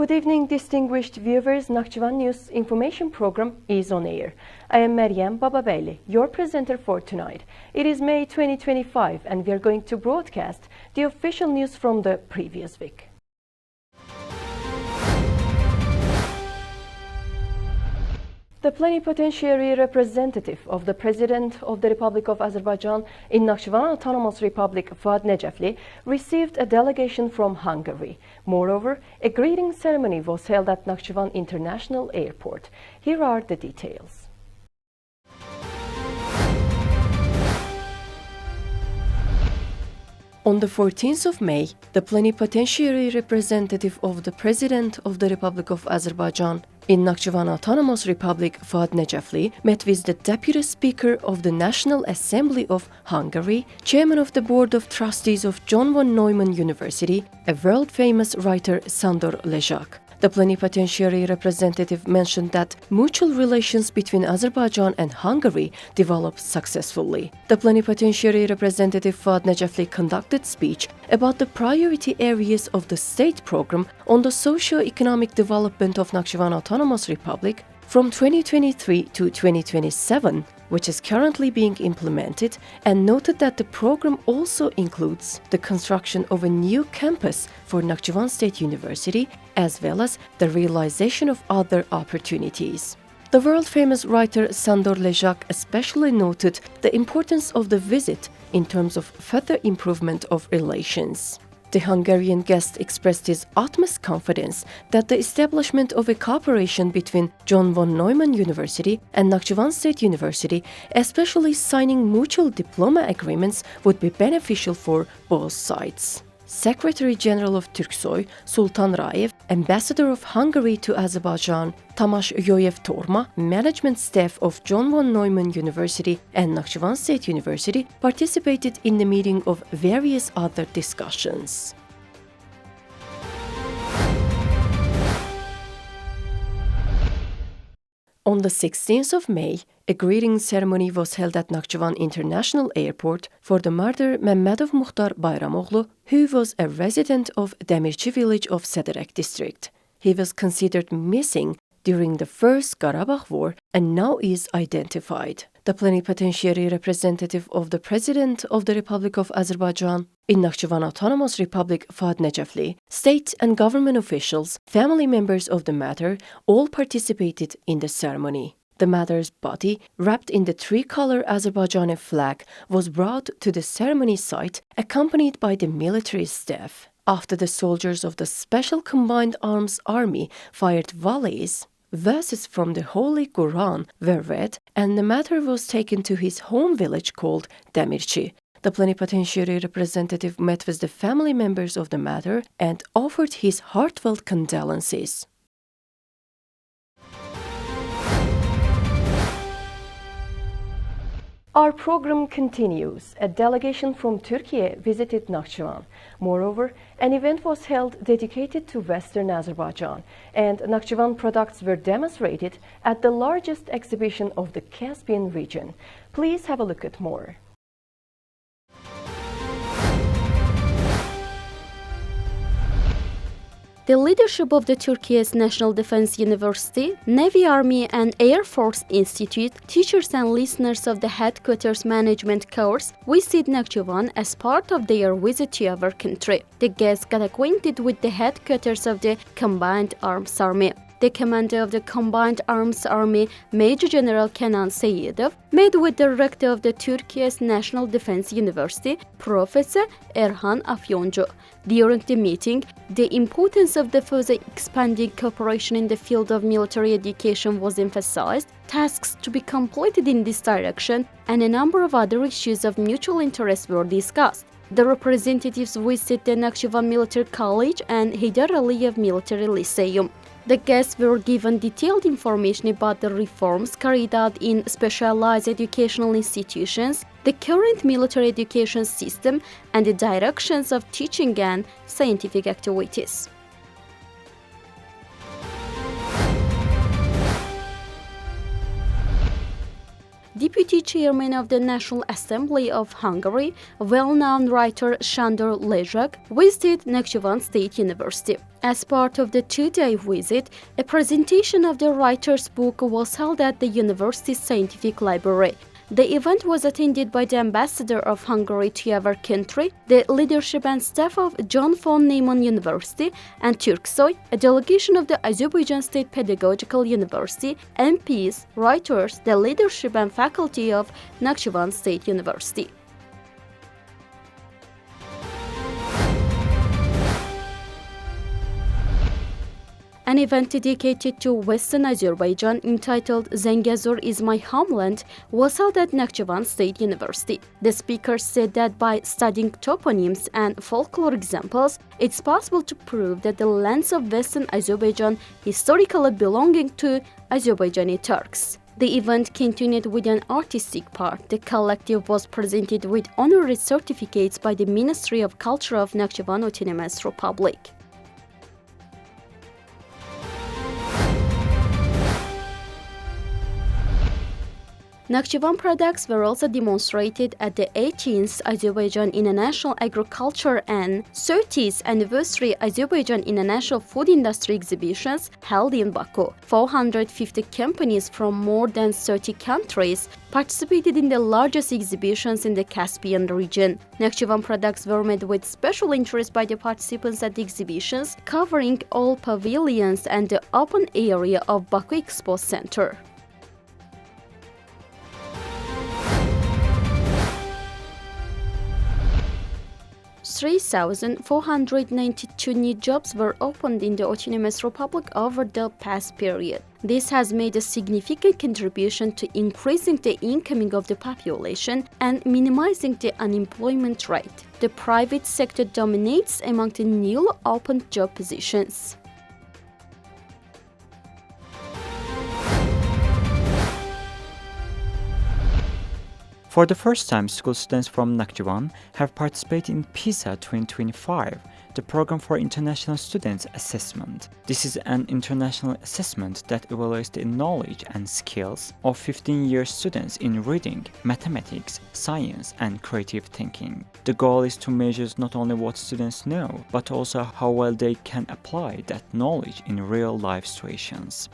Good evening, distinguished viewers. Nakhchivan News information program is on air. I am Meryem Bababeli, your presenter for tonight. It is May 2025 and we are going to broadcast the official news from the previous week. The plenipotentiary representative of the President of the Republic of Azerbaijan in Nakhchivan Autonomous Republic, Fuad Necefli, received a delegation from Hungary. Moreover, a greeting ceremony was held at Nakhchivan International Airport. Here are the details. On the 14th of May, the plenipotentiary representative of the President of the Republic of Azerbaijan in Nakhchivan Autonomous Republic, Fuad Necefli, met with the Deputy Speaker of the National Assembly of Hungary, Chairman of the Board of Trustees of John von Neumann University, a world-famous writer Sándor Lezsák. The plenipotentiary representative mentioned that mutual relations between Azerbaijan and Hungary developed successfully. The plenipotentiary representative Fuad Necefli conducted speech about the priority areas of the state program on the socio-economic development of Nakhchivan Autonomous Republic from 2023 to 2027, which is currently being implemented, and noted that the program also includes the construction of a new campus for Nakhchivan State University, as well as the realization of other opportunities. The world-famous writer Sándor Lezsák especially noted the importance of the visit in terms of further improvement of relations. The Hungarian guest expressed his utmost confidence that the establishment of a cooperation between John von Neumann University and Nakhchivan State University, especially signing mutual diploma agreements, would be beneficial for both sides. Secretary General of Turksoy, Sultan Raev, Ambassador of Hungary to Azerbaijan, Tamas Yoyev Torma, management staff of John von Neumann University and Nakhchivan State University participated in the meeting of various other discussions. On the 16th of May, a greeting ceremony was held at Nakhchivan International Airport for the murdered Mehmedov Mukhtar Bayramoglu, who was a resident of Demirchi village of Sederek district. He was considered missing during the First Karabakh War and now is identified. The plenipotentiary representative of the President of the Republic of Azerbaijan in Nakhchivan Autonomous Republic, Fuad Necefli, state and government officials, family members of the matter, all participated in the ceremony. The matter's body, wrapped in the three-color Azerbaijani flag, was brought to the ceremony site accompanied by the military staff. After the soldiers of the Special Combined Arms Army fired volleys, verses from the Holy Quran were read and the matter was taken to his home village called Demirchi. The plenipotentiary representative met with the family members of the matter and offered his heartfelt condolences. Our program continues. A delegation from Turkey visited Nakhchivan. Moreover, an event was held dedicated to Western Azerbaijan, and Nakhchivan products were demonstrated at the largest exhibition of the Caspian region. Please have a look at more. The leadership of the Turkey's National Defense University, Navy Army and Air Force Institute, teachers and listeners of the Headquarters Management course visit Nakhchivan as part of their visit to our country. The guests got acquainted with the headquarters of the Combined Arms Army. The commander of the Combined Arms Army, Major General Kenan Seyidov, met with the rector of the Turkey's National Defense University, Professor Erhan Afyoncu. During the meeting, the importance of the further expanding cooperation in the field of military education was emphasized, tasks to be completed in this direction, and a number of other issues of mutual interest were discussed. The representatives visited the Nakhchivan Military College and Heydar Aliyev Military Lyceum. The guests were given detailed information about the reforms carried out in specialized educational institutions, the current military education system, and the directions of teaching and scientific activities. Deputy Chairman of the National Assembly of Hungary, well-known writer Sándor Lezsák, visited Nakhchivan State University. As part of the two-day visit, a presentation of the writer's book was held at the university's scientific library. The event was attended by the ambassador of Hungary to our country, the leadership and staff of John von Neumann University, and Turksoy, a delegation of the Azerbaijan State Pedagogical University, MPs, writers, the leadership and faculty of Nakhchivan State University. An event dedicated to Western Azerbaijan entitled Zangezur is my homeland was held at Nakhchivan State University. The speaker said that by studying toponyms and folklore examples, it's possible to prove that the lands of Western Azerbaijan historically belonging to Azerbaijani Turks. The event continued with an artistic part. The collective was presented with honorary certificates by the Ministry of Culture of Nakhchivan Autonomous Republic. Nakhchivan products were also demonstrated at the 18th Azerbaijan International Agriculture and 30th Anniversary Azerbaijan International Food Industry exhibitions held in Baku. 450 companies from more than 30 countries participated in the largest exhibitions in the Caspian region. Nakhchivan products were met with special interest by the participants at the exhibitions, covering all pavilions and the open area of Baku Expo Center. 3,492 new jobs were opened in the Autonomous Republic over the past period. This has made a significant contribution to increasing the income of the population and minimizing the unemployment rate. The private sector dominates among the newly opened job positions. For the first time, school students from Nakhchivan have participated in PISA 2025, the Program for International Students Assessment. This is an international assessment that evaluates the knowledge and skills of 15-year students in reading, mathematics, science, and creative thinking. The goal is to measure not only what students know, but also how well they can apply that knowledge in real-life situations.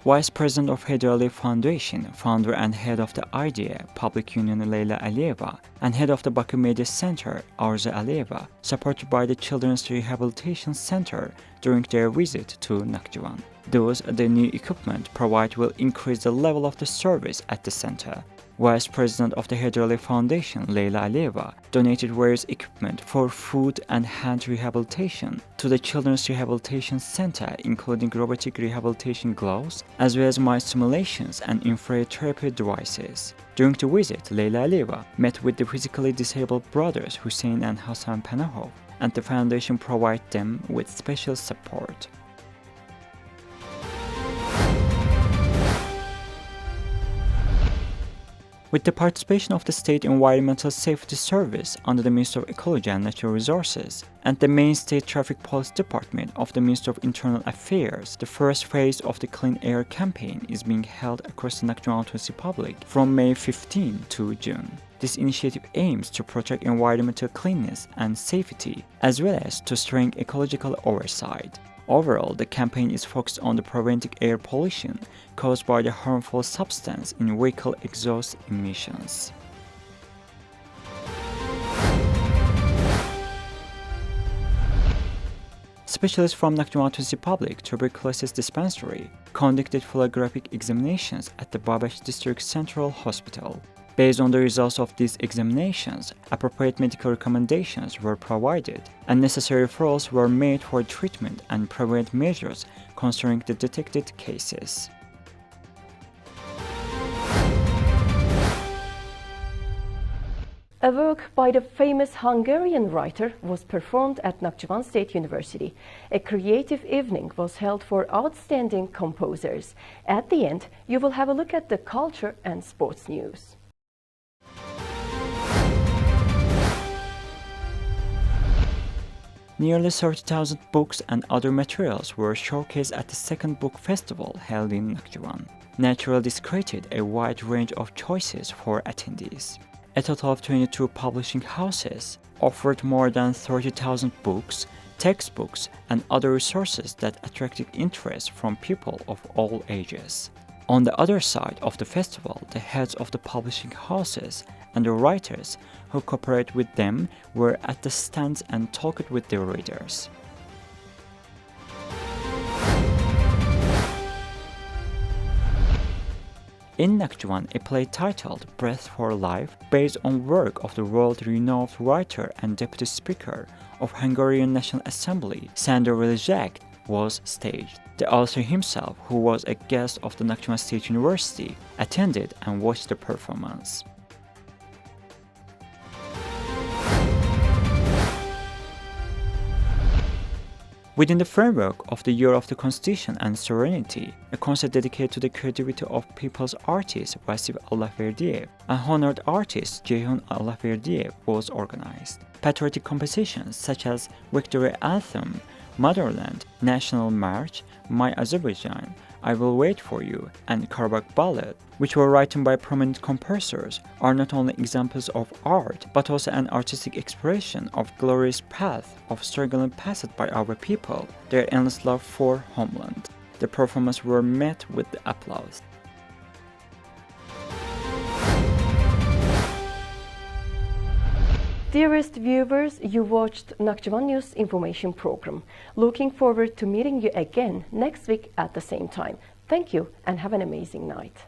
Vice President of Heydar Aliyev Foundation, founder and head of the IDEA Public Union Leyla Aliyeva, and head of the Baku Media Center Arzu Aliyeva, supported by the Children's Rehabilitation Center during their visit to Nakhchivan. Thus, the new equipment provided will increase the level of the service at the center. Vice President of the Heydar Aliyev Foundation, Leyla Aliyeva, donated various equipment for foot and hand rehabilitation to the Children's Rehabilitation Center, including robotic rehabilitation gloves, as well as mind stimulations and infrared therapy devices. During the visit, Leyla Aliyeva met with the physically disabled brothers Hussein and Hassan Panahov, and the foundation provided them with special support. With the participation of the State Environmental Safety Service under the Ministry of Ecology and Natural Resources and the main State Traffic Police Department of the Ministry of Internal Affairs, the first phase of the Clean Air campaign is being held across the Naxcivantv Republic from May 15 to June. This initiative aims to protect environmental cleanness and safety, as well as to strengthen ecological oversight. Overall, the campaign is focused on the preventing air pollution caused by the harmful substance in vehicle exhaust emissions. Specialists from Nakhchivan Public Tuberculosis Dispensary conducted phylographic examinations at the Babesh District Central Hospital. Based on the results of these examinations, appropriate medical recommendations were provided, and necessary referrals were made for treatment and preventive measures concerning the detected cases. A work by the famous Hungarian writer was performed at Nakhchivan State University. A creative evening was held for outstanding composers. At the end, you will have a look at the culture and sports news. Nearly 30,000 books and other materials were showcased at the second book festival held in Nakhchivan. Naturally, this created a wide range of choices for attendees. A total of 22 publishing houses offered more than 30,000 books, textbooks, and other resources that attracted interest from people of all ages. On the other side of the festival, the heads of the publishing houses and the writers who cooperate with them were at the stands and talked with their readers. In Nakhchivan, a play titled Breath for Life, based on work of the world-renowned writer and deputy speaker of Hungarian National Assembly, Sándor Vizsák, was staged. The author himself, who was a guest of the Nakhchivan State University, attended and watched the performance. Within the framework of the Year of the Constitution and Sovereignty, a concert dedicated to the creativity of people's artist Vasif Allahverdiev and honored artist Ceyhun Allahverdiev was organized. Patriotic compositions such as Victory Anthem, Motherland, National March, My Azerbaijan, I Will Wait For You, and Karabakh Ballad, which were written by prominent composers, are not only examples of art, but also an artistic expression of glorious path of struggle and passed by our people, their endless love for homeland. The performances were met with applause. Dearest viewers, you watched Nakhchivan News information program. Looking forward to meeting you again next week at the same time. Thank you and have an amazing night.